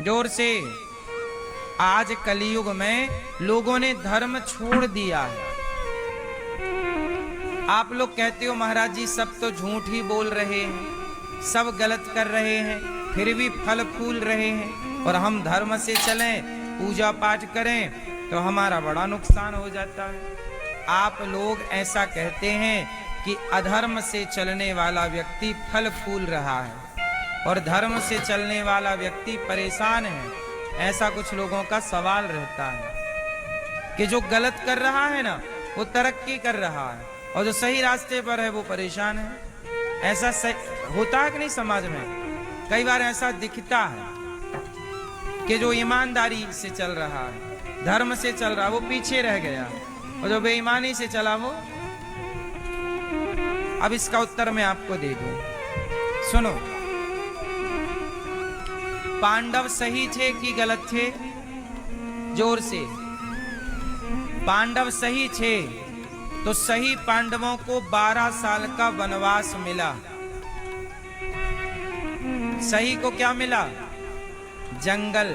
जोर से। आज कलयुग में लोगों ने धर्म छोड़ दिया है। आप लोग कहते हो महाराज जी सब तो झूठ ही बोल रहे हैं, सब गलत कर रहे हैं, फिर भी फल फूल रहे हैं, और हम धर्म से चलें, पूजा पाठ करें तो हमारा बड़ा नुकसान हो जाता है। आप लोग ऐसा कहते हैं कि अधर्म से चलने वाला व्यक्ति फल फूल रहा है और धर्म से चलने वाला व्यक्ति परेशान है। ऐसा कुछ लोगों का सवाल रहता है कि जो गलत कर रहा है ना वो तरक्की कर रहा है और जो सही रास्ते पर है वो परेशान है। ऐसा होता है कि नहीं समाज में? कई बार ऐसा दिखता है कि जो ईमानदारी से चल रहा है, धर्म से चल रहा है, वो पीछे रह गया, और जो बेईमानी से चला वो। अब इसका उत्तर मैं आपको दे दूं, सुनो। पांडव सही थे कि गलत थे? जोर से। पांडव सही थे तो सही पांडवों को 12 साल का वनवास मिला। सही को क्या मिला? जंगल,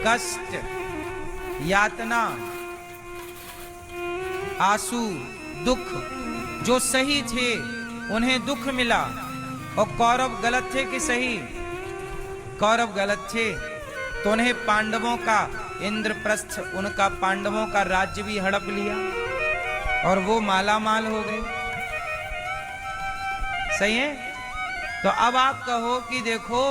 कष्ट, यातना, आंसू, दुख। जो सही थे उन्हें दुख मिला। और कौरव गलत थे कि सही? कौरव गलत थे तो उन्हें पांडवों का इंद्रप्रस्थ, उनका पांडवों का राज्य भी हड़प लिया और वो माला माल हो गए। सही है? तो अब आप कहो कि देखो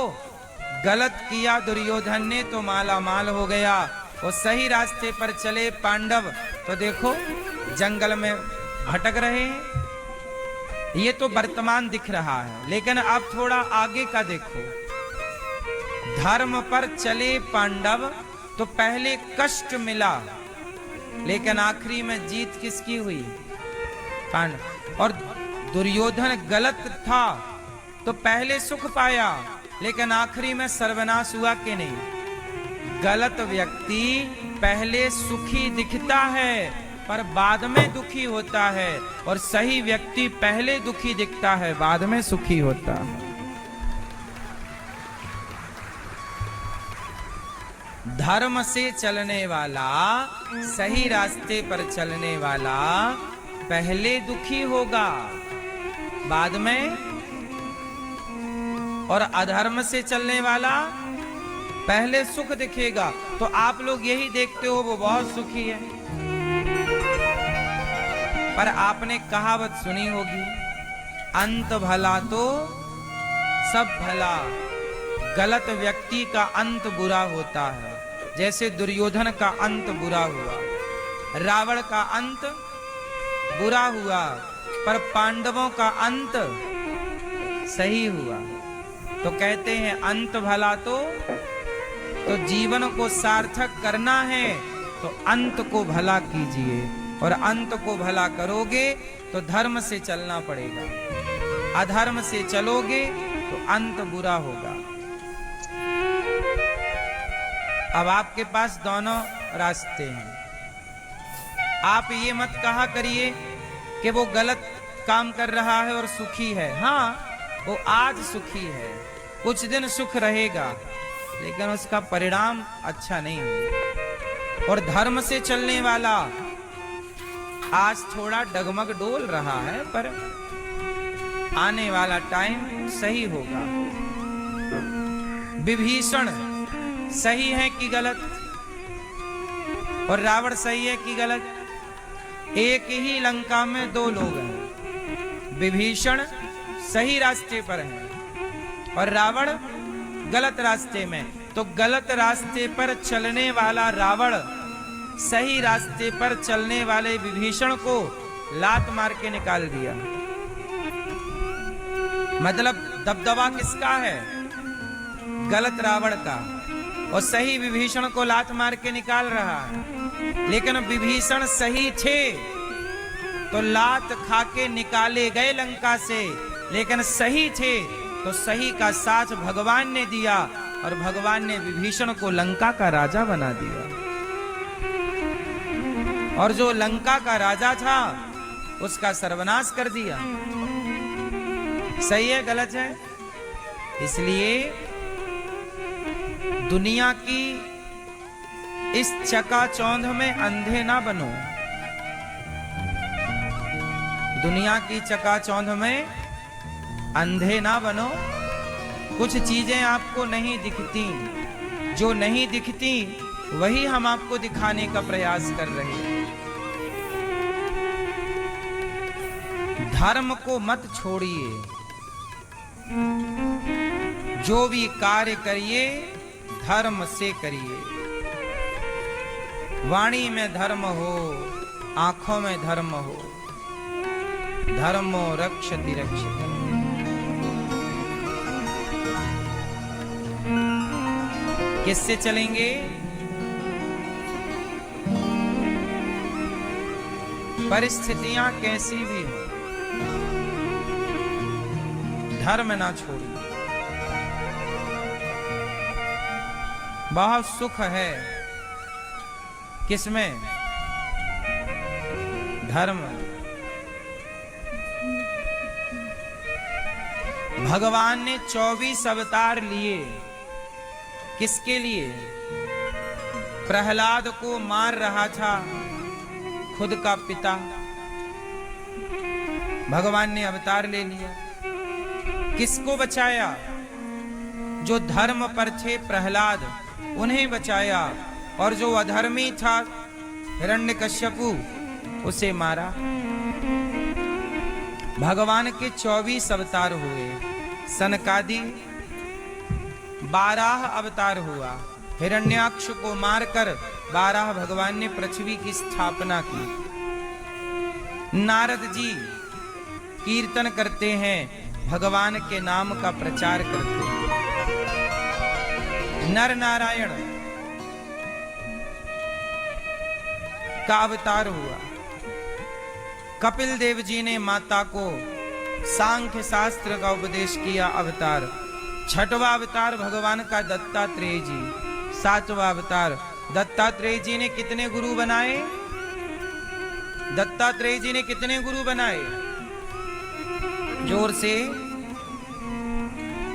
गलत किया दुर्योधन ने तो माला माल हो गया, और सही रास्ते पर चले पांडव तो देखो जंगल में भटक रहे हैं। ये तो वर्तमान दिख रहा है, लेकिन अब थोड़ा आगे का देखो। धर्म पर चले पांडव तो पहले कष्ट मिला, लेकिन आखिरी में जीत किसकी हुई? पांडव। और दुर्योधन गलत था तो पहले सुख पाया, लेकिन आखिरी में सर्वनाश हुआ कि नहीं? गलत व्यक्ति पहले सुखी दिखता है पर बाद में दुखी होता है, और सही व्यक्ति पहले दुखी दिखता है बाद में सुखी होता है। धर्म से चलने वाला, सही रास्ते पर चलने वाला पहले दुखी होगा बाद में, और अधर्म से चलने वाला पहले सुख दिखेगा। तो आप लोग यही देखते हो वो बहुत सुखी है, पर आपने कहावत सुनी होगी, अंत भला तो सब भला। गलत व्यक्ति का अंत बुरा होता है। जैसे दुर्योधन का अंत बुरा हुआ, रावण का अंत बुरा हुआ, पर पांडवों का अंत सही हुआ। तो कहते हैं अंत भला तो जीवन को सार्थक करना है तो अंत को भला कीजिए, और अंत को भला करोगे तो धर्म से चलना पड़ेगा। अधर्म से चलोगे तो अंत बुरा होगा। अब आपके पास दोनों रास्ते हैं। आप ये मत कहा करिए कि वो गलत काम कर रहा है और सुखी है। हाँ, वो आज सुखी है, कुछ दिन सुख रहेगा, लेकिन उसका परिणाम अच्छा नहीं होगा। और धर्म से चलने वाला आज थोड़ा डगमग डोल रहा है, पर आने वाला टाइम सही होगा। विभीषण सही है कि गलत? और रावण सही है कि गलत? एक ही लंका में दो लोग हैं। विभीषण सही रास्ते पर है और रावण गलत रास्ते में। तो गलत रास्ते पर चलने वाला रावण सही रास्ते पर चलने वाले विभीषण को लात मार के निकाल दिया। मतलब दबदबा किसका है? गलत रावण का, और सही विभीषण को लात मार के निकाल रहा है। लेकिन विभीषण सही थे तो लात खा के निकाले गए लंका से, लेकिन सही थे तो सही का साथ भगवान ने दिया, और भगवान ने विभीषण को लंका का राजा बना दिया। और जो लंका का राजा था उसका सर्वनाश कर दिया। सही है गलत है? इसलिए दुनिया की इस चकाचौंध में अंधे ना बनो। दुनिया की चकाचौंध में अंधे ना बनो। कुछ चीजें आपको नहीं दिखती, जो नहीं दिखती वही हम आपको दिखाने का प्रयास कर रहे हैं। धर्म को मत छोड़िए, जो भी कार्य करिए धर्म से करिए। वाणी में धर्म हो, आंखों में धर्म हो। धर्मो रक्षति रक्षितम्। किससे चलेंगे? परिस्थितियां कैसी भी हो, धर्म ना छोड़िए। बहुत सुख है किसमें? धर्म। भगवान ने 24 अवतार लिए। किसके लिए? प्रहलाद को मार रहा था खुद का पिता, भगवान ने अवतार ले लिया। किसको बचाया? जो धर्म पर थे प्रहलाद, उन्हें बचाया। और जो अधर्मी था हिरण्यकश्यपु, उसे मारा। भगवान के 24 अवतार हुए। सनकादि 12 अवतार हुआ। हिरण्याक्ष को मारकर 12 भगवान ने पृथ्वी की स्थापना की। नारद जी कीर्तन करते हैं, भगवान के नाम का प्रचार करते हैं। नर नारायण का अवतार हुआ। कपिल देव जी ने माता को सांख्य शास्त्र का उपदेश किया, अवतार। छठवां अवतार भगवान का दत्तात्रेय जी। 7वां अवतार दत्तात्रेय जी ने कितने गुरु बनाए? दत्तात्रेय जी ने कितने गुरु बनाए? जोर से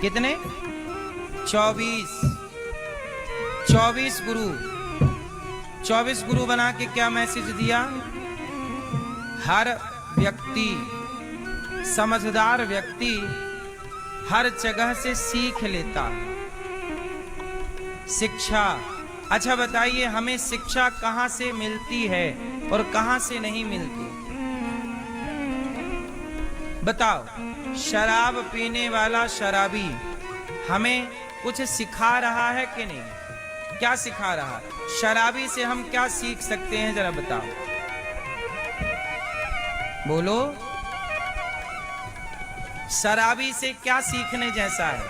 कितने? 24 गुरु। 24 गुरु बना के क्या मैसेज दिया? हर व्यक्ति, समझदार व्यक्ति हर जगह से सीख लेता है। शिक्षा। अच्छा बताइए, हमें शिक्षा कहां से मिलती है और कहां से नहीं मिलती? बताओ। शराब पीने वाला शराबी हमें कुछ सिखा रहा है कि नहीं? क्या सिखा रहा है? शराबी से हम क्या सीख सकते हैं, जरा बताओ। बोलो। शराबी से क्या सीखने जैसा है?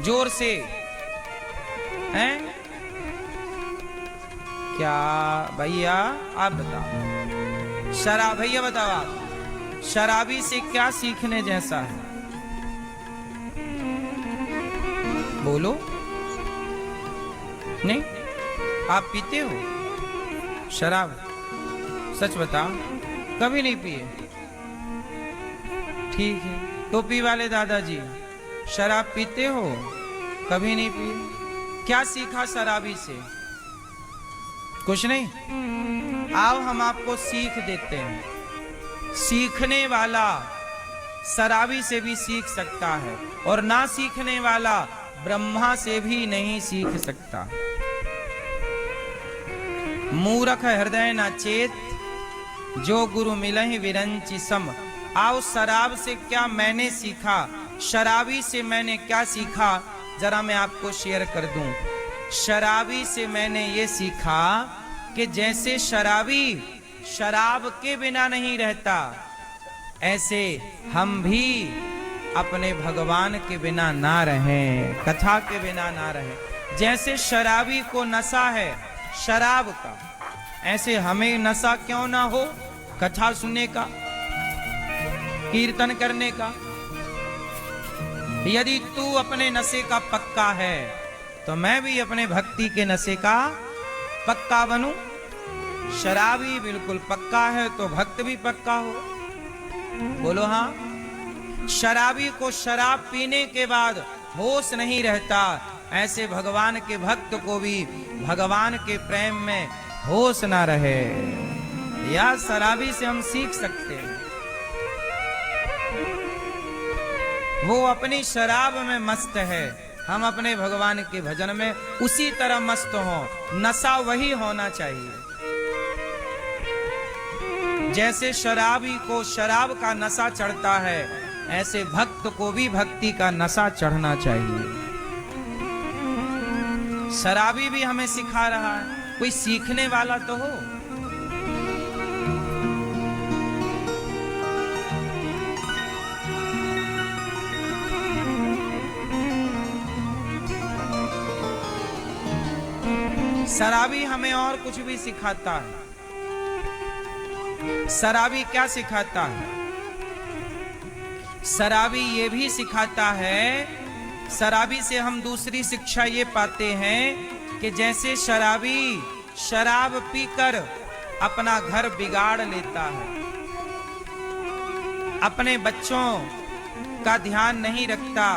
जोर से हैं? क्या भैया आप बताओ। भैया बताओ, आप शराबी से क्या सीखने जैसा है? बोलो। नहीं? आप पीते हो शराब? सच बताओ। कभी नहीं पिए? ठीक है। टोपी वाले दादाजी, शराब पीते हो? कभी नहीं पिए? क्या सीखा शराबी से? कुछ नहीं। आओ हम आपको सीख देते हैं। सीखने वाला शराबी से भी सीख सकता है, और ना सीखने वाला ब्रह्मा से भी नहीं सीख सकता। मूर्ख हृदय न चेत, जो गुरु मिलहि विरंचि सम। आओ शराब से क्या मैंने सीखा, शराबी से मैंने क्या सीखा, जरा मैं आपको शेयर कर दूं। शराबी से मैंने ये सीखा कि जैसे शराबी शराब के बिना नहीं रहता, ऐसे हम भी अपने भगवान के बिना ना रहें, कथा के बिना ना रहें। जैसे शराबी को नशा है शराब का, ऐसे हमें नशा क्यों ना हो कथा सुनने का, कीर्तन करने का। यदि तू अपने नशे का पक्का है तो मैं भी अपने भक्ति के नशे का पक्का बनूं। शराबी बिल्कुल पक्का है तो भक्त भी पक्का हो। बोलो हाँ। शराबी को शराब पीने के बाद होश नहीं रहता, ऐसे भगवान के भक्त को भी भगवान के प्रेम में होश ना रहे। या शराबी से हम सीख सकते हैं, वो अपनी शराब में मस्त है, हम अपने भगवान के भजन में उसी तरह मस्त हों। नशा वही होना चाहिए, जैसे शराबी को शराब का नशा चढ़ता है, ऐसे भक्त को भी भक्ति का नशा चढ़ना चाहिए। शराबी भी हमें सिखा रहा है, कोई सीखने वाला तो हो। शराबी हमें और कुछ भी सिखाता है। शराबी क्या सिखाता है? शराबी ये भी सिखाता है, शराबी से हम दूसरी शिक्षा ये पाते हैं कि जैसे शराबी शराब पीकर अपना घर बिगाड़ लेता है, अपने बच्चों का ध्यान नहीं रखता,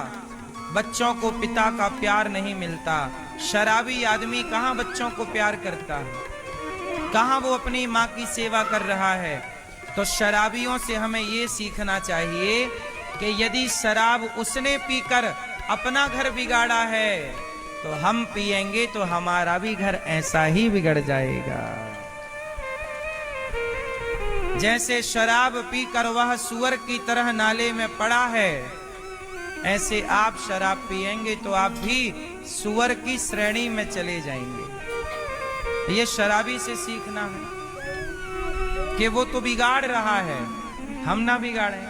बच्चों को पिता का प्यार नहीं मिलता। शराबी आदमी कहाँ बच्चों को प्यार करता है, कहाँ वो अपनी माँ की सेवा कर रहा है। तो शराबियों से हमें ये सीखना चाहिए कि यदि शराब उसने पीकर अपना घर बिगाड़ा है, तो हम पिएंगे तो हमारा भी घर ऐसा ही बिगड़ जाएगा। जैसे शराब पीकर वह सुअर की तरह नाले में पड़ा है, ऐसे आप शराब पिएंगे तो आप भी सुअर की श्रेणी में चले जाएंगे। ये शराबी से सीखना है कि वो तो बिगाड़ रहा है, हम ना बिगाड़ें।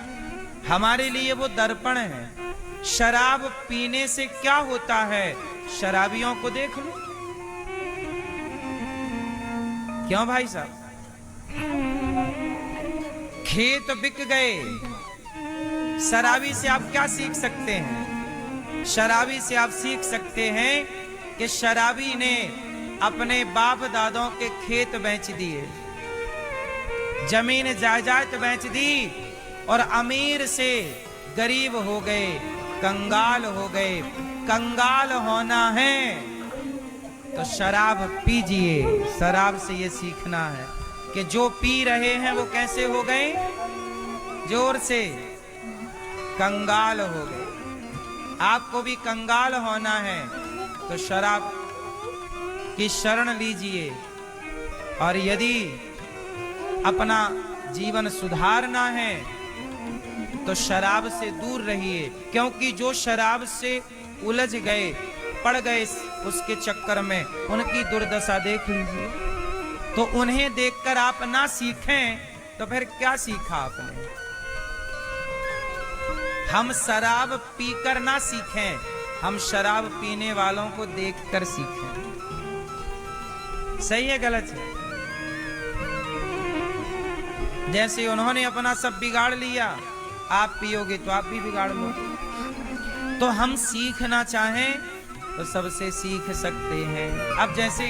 हमारे लिए वो दर्पण है। शराब पीने से क्या होता है, शराबियों को देख लो। क्यों भाई साहब? खेत बिक गए। शराबी से आप क्या सीख सकते हैं? शराबी से आप सीख सकते हैं कि शराबी ने अपने बाप दादों के खेत बेच दिए, जमीन जायदाद बेच दी और अमीर से गरीब हो गए, कंगाल हो गए। कंगाल होना है तो शराब पीजिए। शराब से ये सीखना है कि जो पी रहे हैं वो कैसे हो गए, जोर से कंगाल हो गए। आपको भी कंगाल होना है तो शराब की शरण लीजिए, और यदि अपना जीवन सुधारना है तो शराब से दूर रहिए। क्योंकि जो शराब से उलझ गए, पड़ गए उसके चक्कर में, उनकी दुर्दशा देख लीजिए। तो उन्हें देखकर आप ना सीखें तो फिर क्या सीखा आपने? हम शराब पीकर ना सीखें, हम शराब पीने वालों को देखकर सीखें। सही है गलत है? जैसे उन्होंने अपना सब बिगाड़ लिया, आप पियोगे तो आप भी बिगाड़ लो। तो हम सीखना चाहें तो सबसे सीख सकते हैं। अब जैसे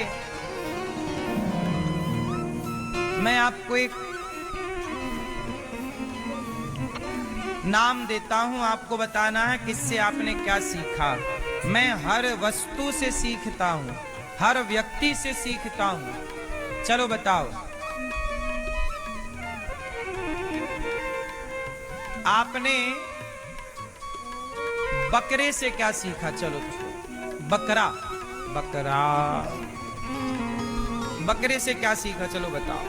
मैं आपको एक नाम देता हूं, आपको बताना है किससे आपने क्या सीखा। मैं हर वस्तु से सीखता हूं, हर व्यक्ति से सीखता हूं। चलो बताओ, आपने बकरे से क्या सीखा? चलो बकरा, बकरा बकरे से क्या सीखा? चलो बताओ।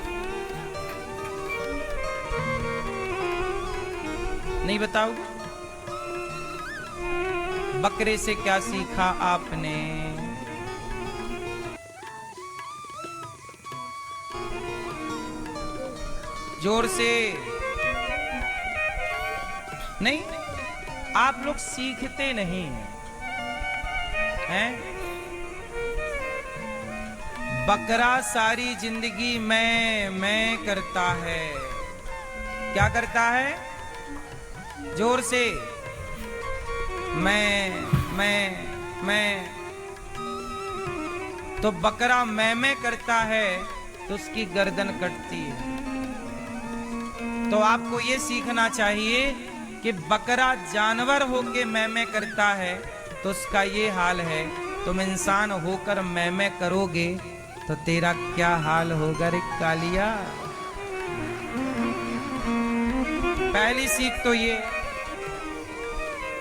नहीं बताओ? बकरे से क्या सीखा आपने? जोर से नहीं, आप लोग सीखते नहीं हैं। बकरा सारी जिंदगी मैं करता है। क्या करता है? जोर से मैं। तो बकरा मैं करता है तो उसकी गर्दन कटती है। तो आपको ये सीखना चाहिए कि बकरा जानवर होके मैं करता है तो उसका ये हाल है। तुम इंसान होकर मैं करोगे तो तेरा क्या हाल होगा रे कालिया। पहली सीख तो ये है।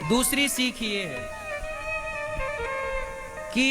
दूसरी सीख ये है कि